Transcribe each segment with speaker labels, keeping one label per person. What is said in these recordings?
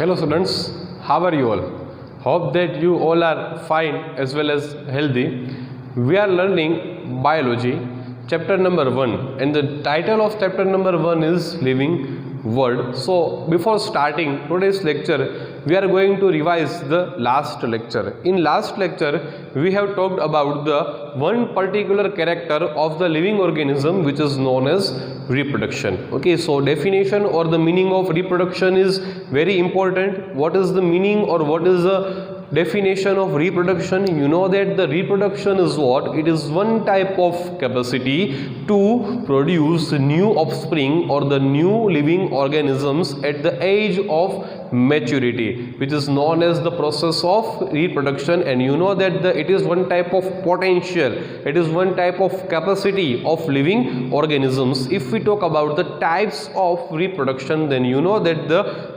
Speaker 1: Hello students, how are you all? Hope that you all are fine as well as healthy. We are learning biology, chapter number 1, and the title of chapter number 1 is Living World. So before starting today's lecture, we are going to revise the last lecture. In last lecture, we have talked about the one particular character of the living organism which is known as reproduction. Okay, so definition or the meaning of reproduction is very important. What is the meaning or what is the definition of reproduction? You know that the reproduction is what? It is one type of capacity to produce new offspring or the new living organisms at the age of maturity, which is known as the process of reproduction. And you know that it is one type of potential, it is one type of capacity of living organisms. If we talk about the types of reproduction, then you know that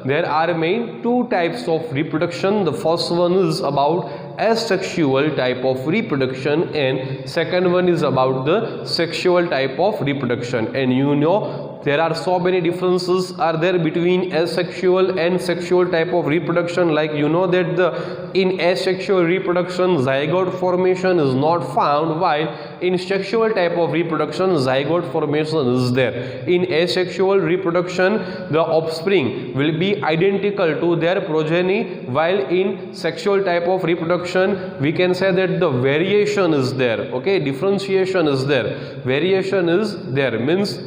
Speaker 1: there are main two types of reproduction. The first one is about asexual type of reproduction and second one is about the sexual type of reproduction. And you know there are so many differences are there between asexual and sexual type of reproduction. Like you know that in asexual reproduction zygote formation is not found, while in sexual type of reproduction zygote formation is there. In asexual reproduction the offspring will be identical to their progeny, while in sexual type of reproduction we can say that the variation is there. Okay, differentiation is there, variation is there, means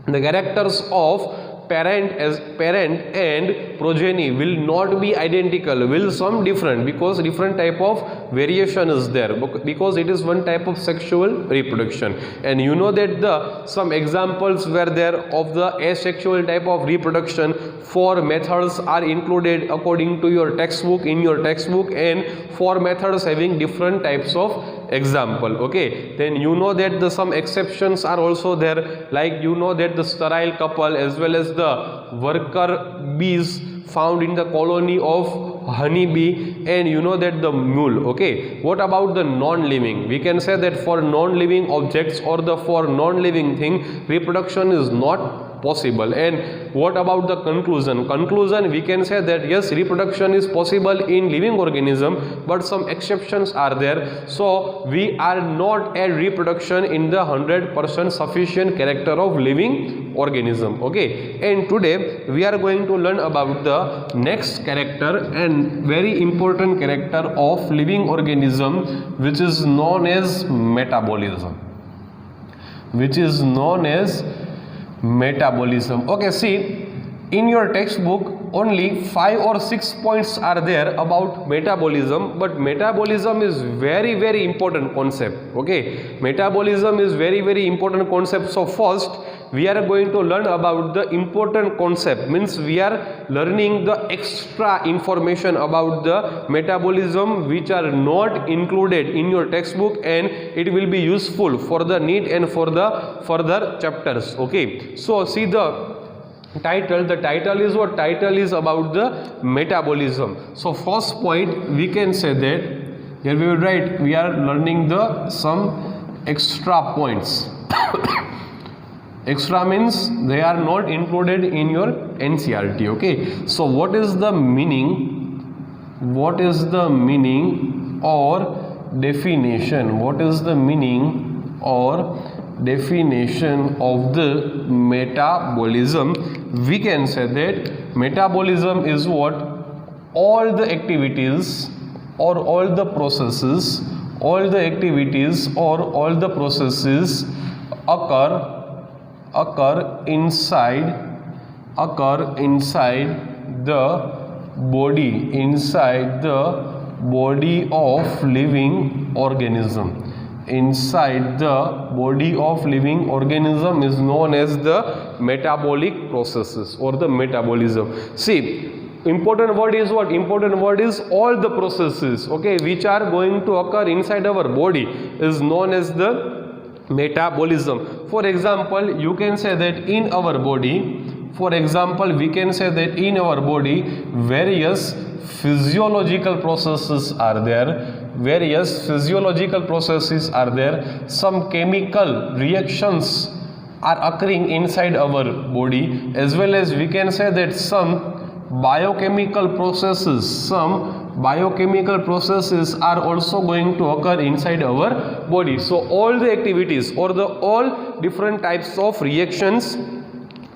Speaker 1: the characters of parent and progeny will not be identical, will some different, because different type of variation is there, because it is one type of sexual reproduction. And you know that some examples were there of the asexual type of reproduction. 4 methods are included according to your textbook, in your textbook, and 4 methods having different types of example. Okay, then you know that some exceptions are also there, like you know that the sterile couple as well as the worker bees found in the colony of honeybee, and you know that the mule. Okay, what about the non-living? We can say that for non-living objects or for non-living thing reproduction is not possible. And what about the conclusion? We can say that yes, reproduction is possible in living organism, but some exceptions are there. So we are not at reproduction in the 100% sufficient character of living organism. Okay, and today we are going to learn about the next character and very important character of living organism, which is known as metabolism. Okay, see, in your textbook only 5 or 6 points are there about metabolism, but metabolism is very important concept. Okay, metabolism is very important concept. So first we are going to learn about the important concept, means we are learning the extra information about the metabolism which are not included in your textbook, and it will be useful for the NEET and for the further chapters. Okay, so see the title is what? Title is about the metabolism. So first point we can say that here we will write we are learning some extra points. Extra means they are not included in your NCERT. Okay, so what is the meaning or definition? What is the meaning or definition of the metabolism? We can say that metabolism is what? All the activities or all the processes, all the activities or all the processes occur inside the body of living organism. Inside the body of living organism is known as the metabolic processes or the metabolism. See, important word is what? Important word is all the processes, okay, which are going to occur inside our body is known as the metabolism. For example, you can say that in our body, various physiological processes are there. Some chemical reactions are occurring inside our body, as well as we can say that some biochemical processes. Some biochemical processes are also going to occur inside our body. So all the activities or the all different types of reactions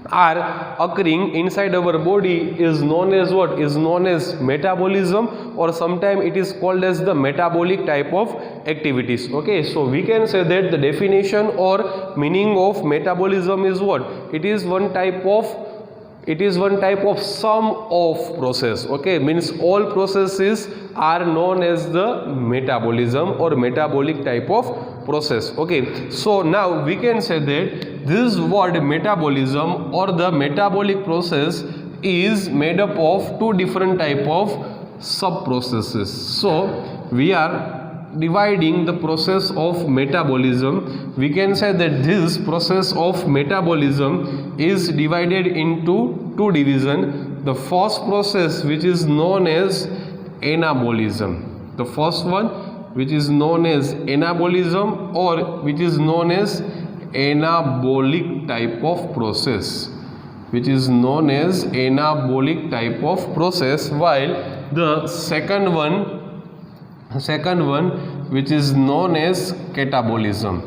Speaker 1: are occurring inside our body is known as what? Is known as metabolism, or sometimes it is called as the metabolic type of activities. Okay, so we can say that the definition or meaning of metabolism is what? It is one type of sum of process. Okay, means all processes are known as the metabolism or metabolic type of process. Okay, so now we can say that this word metabolism or the metabolic process is made up of two different type of sub processes. So we are dividing the process of metabolism. We can say that this process of metabolism is divided into two divisions. The first process, which is known as anabolism. The first one, which is known as anabolism, or which is known as anabolic type of process, which is known as anabolic type of process, while the second one which is known as catabolism.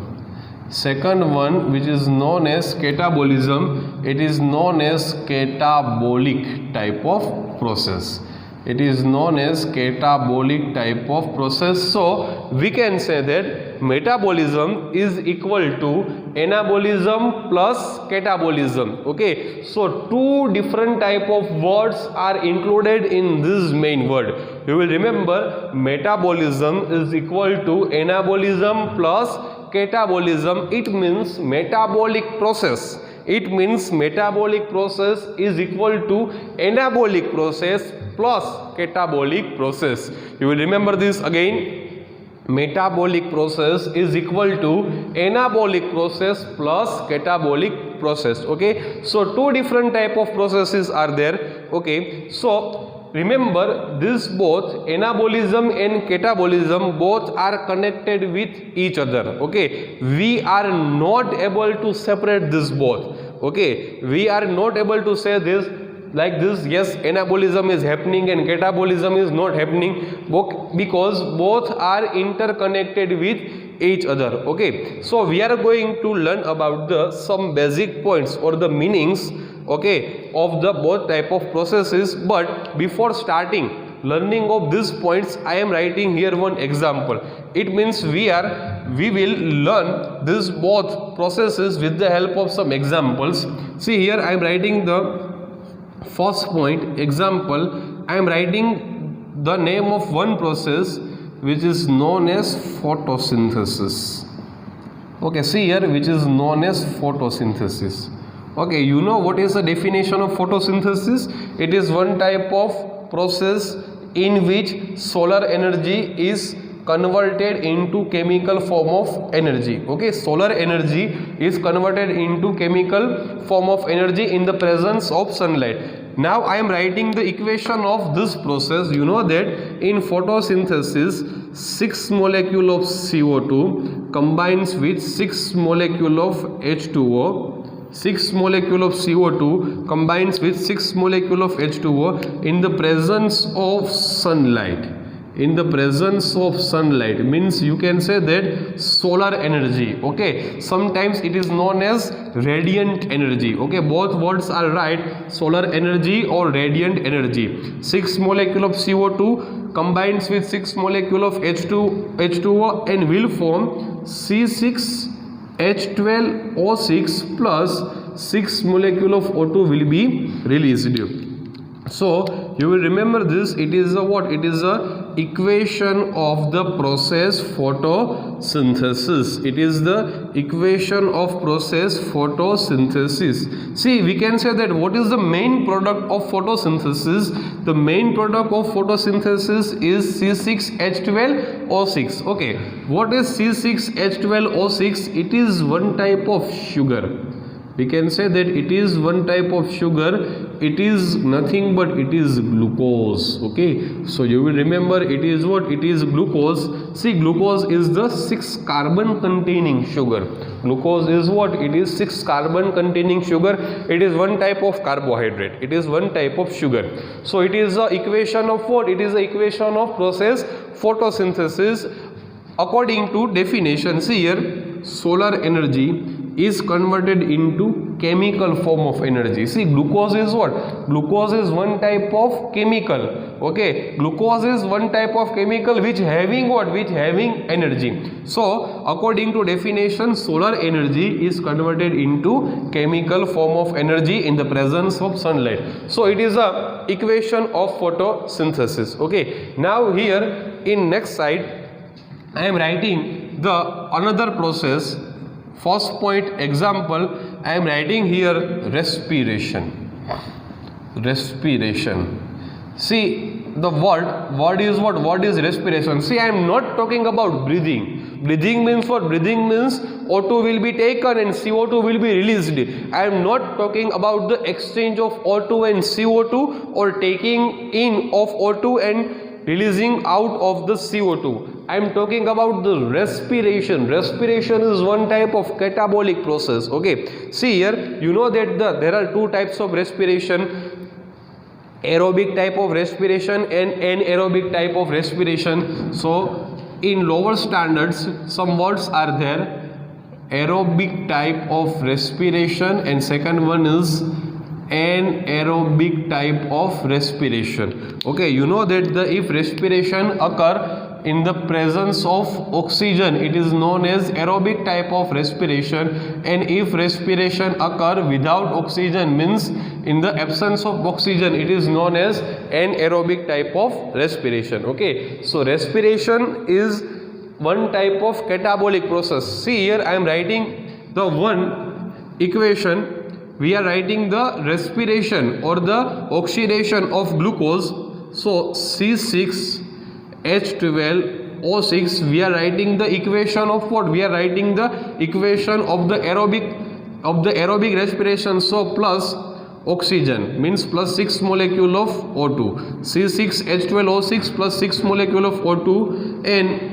Speaker 1: Second one, which is known as catabolism, it is known as catabolic type of process. It is known as catabolic type of process. So we can say that metabolism is equal to anabolism plus catabolism. Okay, so two different type of words are included in this main word. You will remember metabolism is equal to anabolism plus catabolism. It means metabolic process. It means metabolic process is equal to anabolic process plus catabolic process. You will remember this again. Metabolic process is equal to anabolic process plus catabolic process. Okay, so two different type of processes are there. Okay, so remember this both anabolism and catabolism both are connected with each other. Okay, we are not able to separate this both. Okay, we are not able to say this like this, yes, anabolism is happening and catabolism is not happening, because both are interconnected with each other. Okay, so we are going to learn about the some basic points or the meanings, okay, of the both type of processes. But before starting learning of these points, I am writing here one example. It means we will learn this both processes with the help of some examples. See here I am writing the first point example. I am writing the name of one process which is known as photosynthesis. Okay, see here, which is known as photosynthesis. Okay, you know what is the definition of photosynthesis? It is one type of process in which solar energy is converted into chemical form of energy. Okay, solar energy is converted into chemical form of energy in the presence of sunlight. Now I am writing the equation of this process. You know that in photosynthesis 6 molecule of CO2 combines with 6 molecule of H2O. 6 molecule of CO2 combines with 6 molecule of H2O in the presence of sunlight. In the presence of sunlight means you can say that solar energy. Okay, sometimes it is known as radiant energy. Okay, both words are right, solar energy or radiant energy. 6 molecule of CO2 combines with 6 molecule of H2O and will form C6H12O6 plus 6 molecule of O2 will be released. So you will remember this. It is a what? It is a equation of the process photosynthesis. It is the equation of process photosynthesis. See, we can say that what is the main product of photosynthesis? The main product of photosynthesis is C6H12O6. Okay, what is C6H12O6? It is one type of sugar. We can say that it is one type of sugar. It is nothing but it is glucose. Okay, so you will remember it is what? It is glucose. See, glucose is the 6 carbon containing sugar. Glucose is what? It is 6 carbon containing sugar. It is one type of carbohydrate. It is one type of sugar. So it is the equation of what? It is the equation of process photosynthesis. According to definition, see here, solar energy is converted into chemical form of energy. See, glucose is what? Glucose is one type of chemical. Okay, glucose is one type of chemical which having what? Which having energy. So according to definition, solar energy is converted into chemical form of energy in the presence of sunlight. So it is a equation of photosynthesis. Okay, now here in next side I am writing the another process. First point example, I am writing here respiration. Respiration. See, the word is what? What is respiration? See, I am not talking about breathing. Breathing means what? Breathing means O2 will be taken and CO2 will be released. I am not talking about the exchange of O2 and CO2 or taking in of O2 and releasing out of the CO2. I am talking about the respiration. Respiration is one type of catabolic process. Okay, see here, you know that there are two types of respiration: aerobic type of respiration and anaerobic type of respiration. So in lower standards some words are there: aerobic type of respiration, and second one is anaerobic type of respiration. Okay, you know that if respiration occur in the presence of oxygen, it is known as aerobic type of respiration, and if respiration occur without oxygen, means in the absence of oxygen, it is known as anaerobic type of respiration. Okay, so respiration is one type of catabolic process. See here, I am writing the one equation. We are writing the respiration or the oxidation of glucose. So C6H12O6, we are writing the equation of what? We are writing the equation of the aerobic respiration. So plus oxygen means plus 6 molecule of O2. C6H12O6 plus 6 molecule of O2 and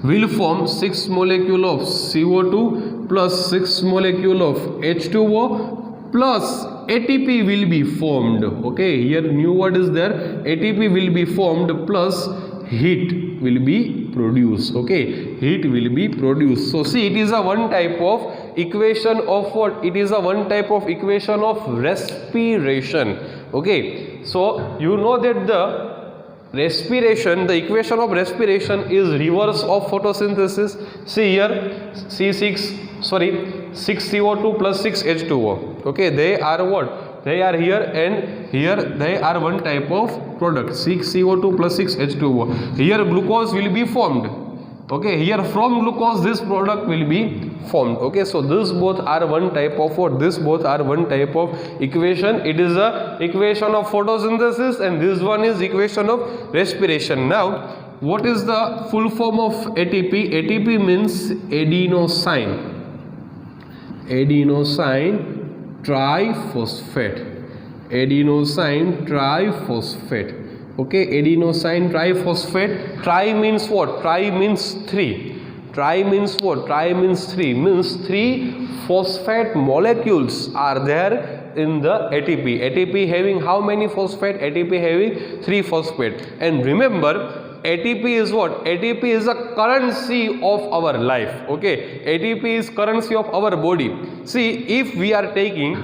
Speaker 1: will form 6 molecule of CO2 plus 6 molecule of H2O plus ATP will be formed. Okay, here new word is there. ATP will be formed plus heat will be produced. Okay, heat will be produced. So see, it is a one type of equation of what? It is a one type of equation of respiration. Okay, so you know that the respiration, the equation of respiration is reverse of photosynthesis. See here, 6 CO2 plus 6 H2O. Okay, they are what? They are here, and here they are one type of product, 6 CO2 plus 6 H2O. Here glucose will be formed. Okay, here from glucose this product will be formed. Okay, so this both are one type of what? This both are one type of equation. It is a equation of photosynthesis, and this one is equation of respiration. Now, what is the full form of ATP? ATP means adenosine. Adenosine triphosphate. Adenosine triphosphate. Okay, adenosine triphosphate. Tri means what? Tri means 3. Tri means what? Tri means 3. Means 3 phosphate molecules are there in the ATP. ATP having how many phosphate? ATP having 3 phosphate. And remember, ATP is what? ATP is a currency of our life. Okay, ATP is currency of our body. See, if we are taking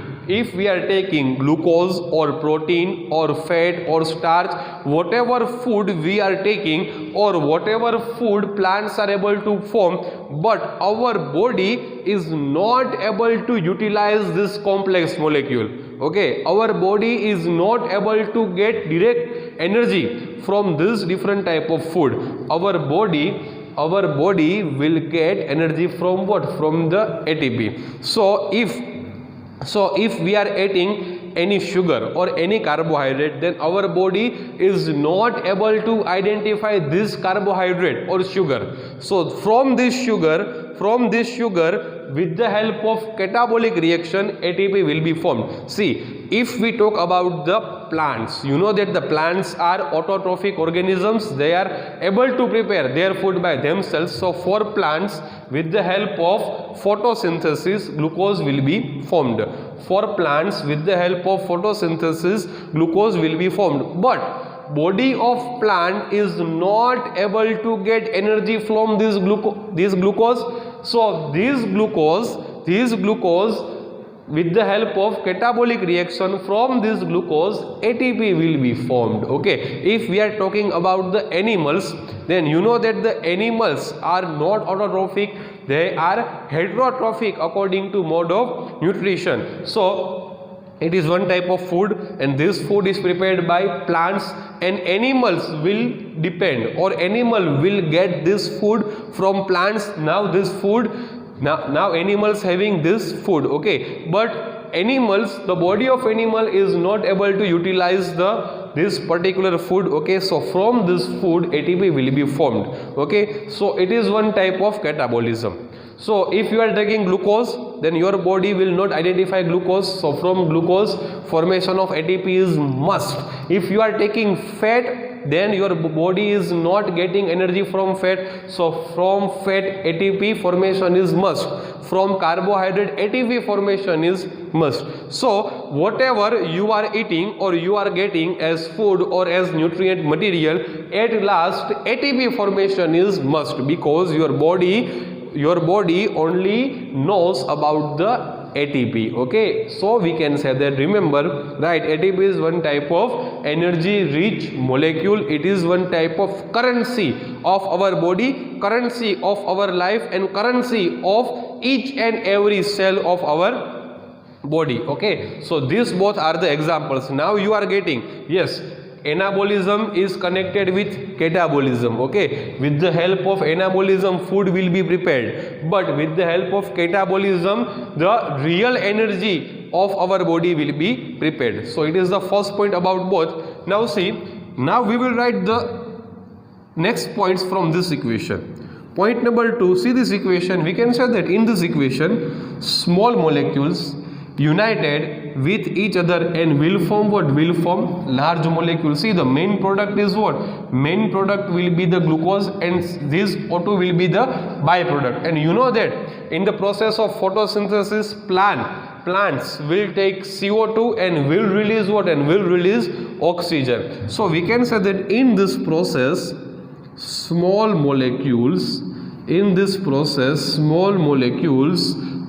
Speaker 1: glucose or protein or fat or starch, whatever food we are taking or whatever food plants are able to form, but our body is not able to utilize this complex molecule. Okay, our body is not able to get direct energy from this different type of food. Our body will get energy from what? From the ATP. So if we are eating any sugar or any carbohydrate, then our body is not able to identify this carbohydrate or sugar. So from this sugar with the help of catabolic reaction ATP will be formed. See, if we talk about the plants, you know that the plants are autotrophic organisms. They are able to prepare their food by themselves. So for plants, with the help of photosynthesis, glucose will be formed. For plants, with the help of photosynthesis, glucose will be formed. But body of plant is not able to get energy from this glucose. So this glucose with the help of catabolic reaction, from this glucose ATP will be formed. Okay, if we are talking about the animals, then you know that the animals are not autotrophic, they are heterotrophic according to mode of nutrition. So it is one type of food, and this food is prepared by plants, and animals will depend, or animal will get this food from plants. Now this food, now animals having this food, okay, but animals, the body of animal is not able to utilize this particular food, okay. So from this food ATP will be formed, okay. So it is one type of catabolism. So if you are taking glucose, then your body will not identify glucose. So from glucose, formation of ATP is must. If you are taking fat, then your body is not getting energy from fat. So from fat ATP formation is must. From carbohydrate ATP formation is must. So whatever you are eating or you are getting as food or as nutrient material, at last ATP formation is must, because your body only knows about the ATP, okay. So we can say that, remember, right, ATP is one type of energy rich molecule. It is one type of currency of our body, currency of our life, and currency of each and every cell of our body, okay. So these both are the examples. Now you are getting, yes, anabolism is connected with catabolism, okay. With the help of anabolism, food will be prepared, but with the help of catabolism, the real energy of our body will be prepared. So it is the first point about both. Now see, now we will write the next points from this equation. Point number 2, see this equation. We can say that in this equation, small molecules united with each other and will form what? Will form large molecule. See, the main product is what? Main product will be the glucose, and this O2 will be the byproduct. And you know that in the process of photosynthesis, plants will take CO2 and will release what? And will release oxygen. So we can say that in this process, small molecules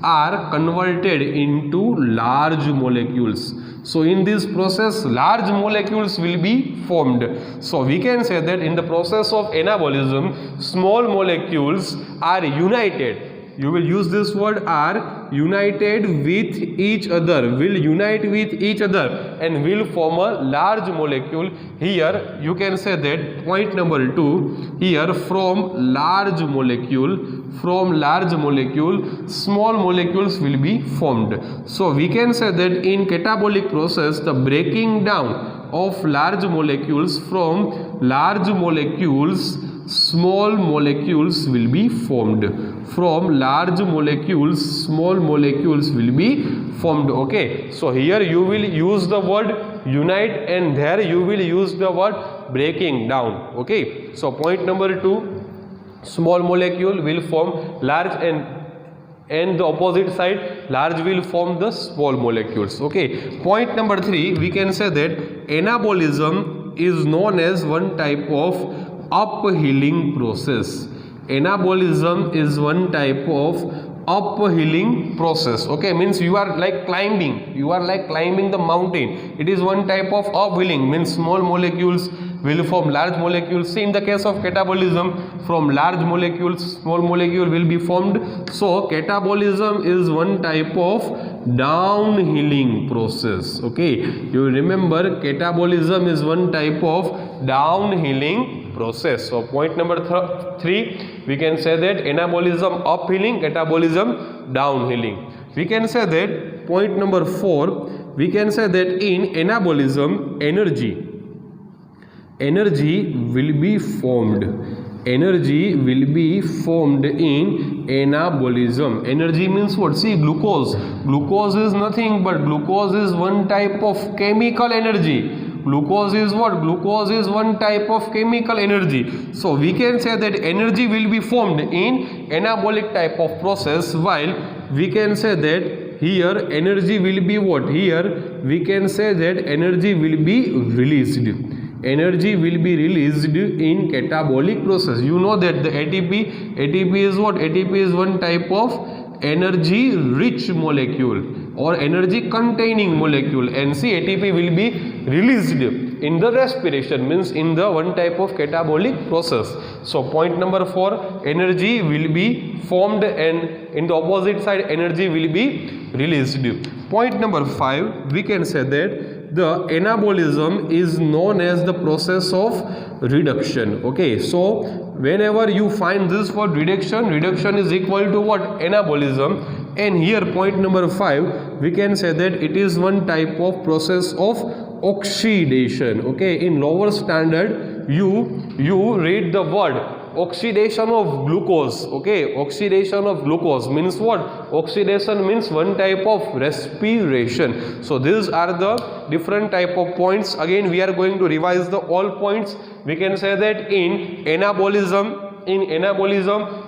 Speaker 1: are converted into large molecules. So in this process, large molecules will be formed. So we can say that in the process of anabolism, small molecules are united. You will use this word, are united with each other, will unite with each other and will form a large molecule. Here you can say that point number 2, here from large molecule, small molecules will be formed. So we can say that in catabolic process, the breaking down of large molecules, from large molecules small molecules will be formed. From large molecules small molecules will be formed, okay. So here you will use the word unite, and there you will use the word breaking down, okay. So point number 2, small molecule will form large, and the opposite side, large will form the small molecules, okay. Point number 3, we can say that anabolism is known as one type of uphealing process. Anabolism is one type of uphealing process, okay. Means you are like climbing the mountain. It is one type of uphealing, means small molecules will form large molecules. See, in the case of catabolism, from large molecules small molecule will be formed. So catabolism is one type of downhilling process, okay. You remember, catabolism is one type of downhilling process. So point number 3, we can say that anabolism uphealing, catabolism downhilling. We can say that point number 4, we can say that in anabolism energy will be formed. energy will be formed in anabolism. Energy means what? See, glucose. Glucose is nothing but glucose is one type of chemical energy. Glucose is what? Glucose is one type of chemical energy. So we can say that energy will be formed in anabolic type of process, while we can say that here energy will be what? Here we can say that energy will be released. Energy will be released in catabolic process. You know that the ATP is what? ATP is one type of energy rich molecule or energy containing molecule, and see, ATP will be released in the respiration, means in the one type of catabolic process. So point number 4, energy will be formed, and in the opposite side energy will be released. Point number 5, we can say that the anabolism is known as the process of reduction. Okay, so whenever you find this word reduction, reduction is equal to what? Anabolism. And here point number 5, we can say that it is one type of process of oxidation. Okay, in lower standard you read the word oxidation of glucose. Okay, oxidation of glucose means what? Oxidation means one type of respiration. So these are the different type of points. Again we are going to revise the all points. We can say that in anabolism,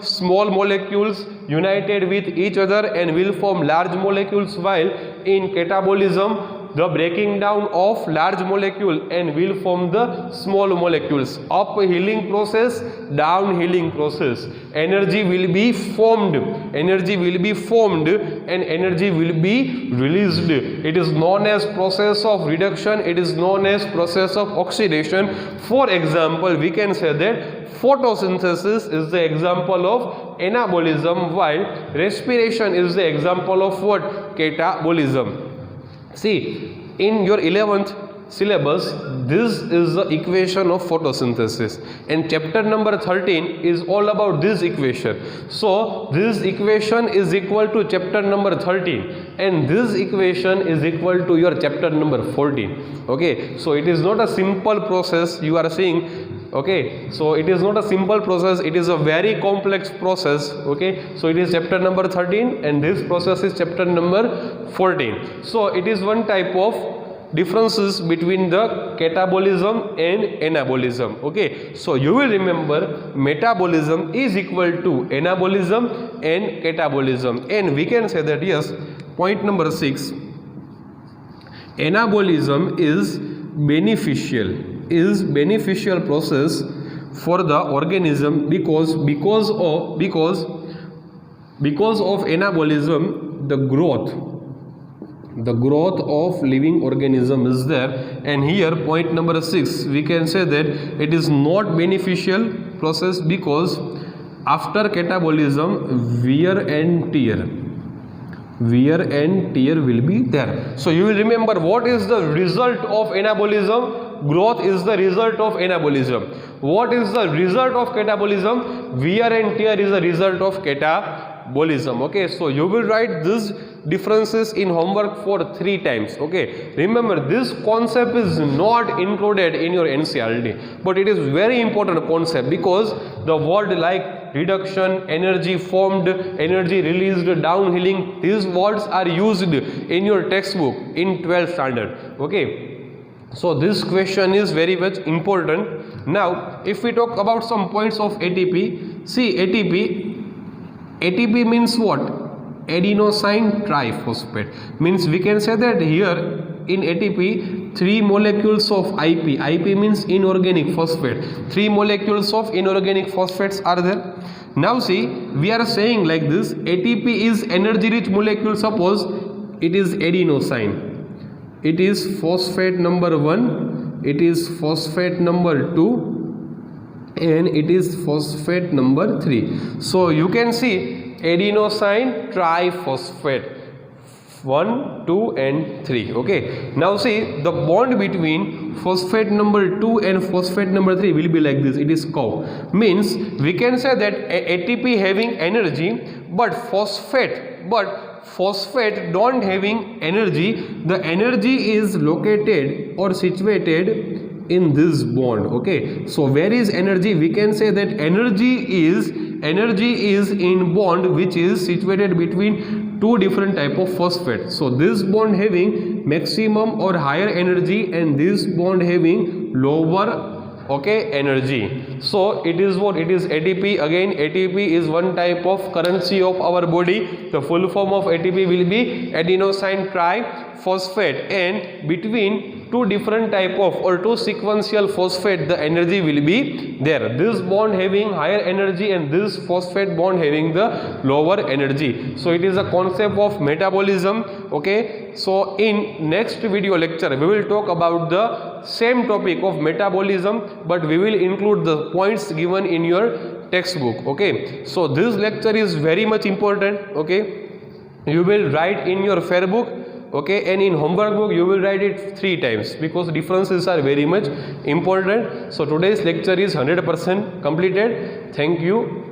Speaker 1: small molecules united with each other and will form large molecules, while in catabolism the breaking down of large molecule and will form the small molecules. Uphealing process, downhealing process. Energy will be formed, and energy will be released. It is known as process of reduction, it is known as process of oxidation. For example, we can say that photosynthesis is the example of anabolism, while respiration is the example of what? Catabolism. See, in your 11th syllabus, this is the equation of photosynthesis, and chapter number 13 is all about this equation. So this equation is equal to chapter number 13, and this equation is equal to your chapter number 14. Okay, so it is not a simple process you are seeing. Okay, so it is not a simple process, it is a very complex process. Okay, so it is chapter number 13 and this process is chapter number 14. So it is one type of differences between the catabolism and anabolism. Okay, so you will remember metabolism is equal to anabolism and catabolism, and we can say that yes, point number 6, anabolism is beneficial process for the organism because of anabolism the growth of living organism is there. And here point number 6, we can say that it is not beneficial process because after catabolism wear and tear will be there. So you will remember what is the result of anabolism. Growth is the result of anabolism. What is the result of catabolism? Wear and tear is the result of catabolism. Okay, so you will write these differences in homework for 3 times. Okay, remember this concept is not included in your NCERT, but it is very important concept because the word like reduction, energy formed, energy released, downhealing, these words are used in your textbook in 12th standard. Okay, so this question is very much important. Now if we talk about some points of ATP, see ATP means what? Adenosine triphosphate, means we can say that here in ATP 3 molecules of IP means inorganic phosphate, 3 molecules of inorganic phosphates are there. Now see, we are saying like this, ATP is energy rich molecule. Suppose it is adenosine, it is phosphate number 1, it is phosphate number 2, and it is phosphate number 3. So you can see adenosine triphosphate 1, 2 and 3. Okay, now see the bond between phosphate number 2 and phosphate number 3 will be like this. It is curve, means we can say that ATP having energy but phosphate don't having energy. The energy is located or situated in this bond. Okay, so where is energy? We can say that energy is in bond which is situated between two different type of phosphate. So this bond having maximum or higher energy, and this bond having lower energy. So it is what? It is ATP. Again, ATP is one type of currency of our body. The full form of ATP will be adenosine triphosphate, and between two different type of or two sequential phosphate the energy will be there. This bond having higher energy and this phosphate bond having the lower energy. So it is a concept of metabolism. Okay, so in next video lecture we will talk about the same topic of metabolism, but we will include the points given in your textbook. Okay, so this lecture is very much important. Okay, you will write in your fair book. Okay, and in homework book you will write it 3 times because differences are very much important. So today's lecture is 100% completed. Thank you.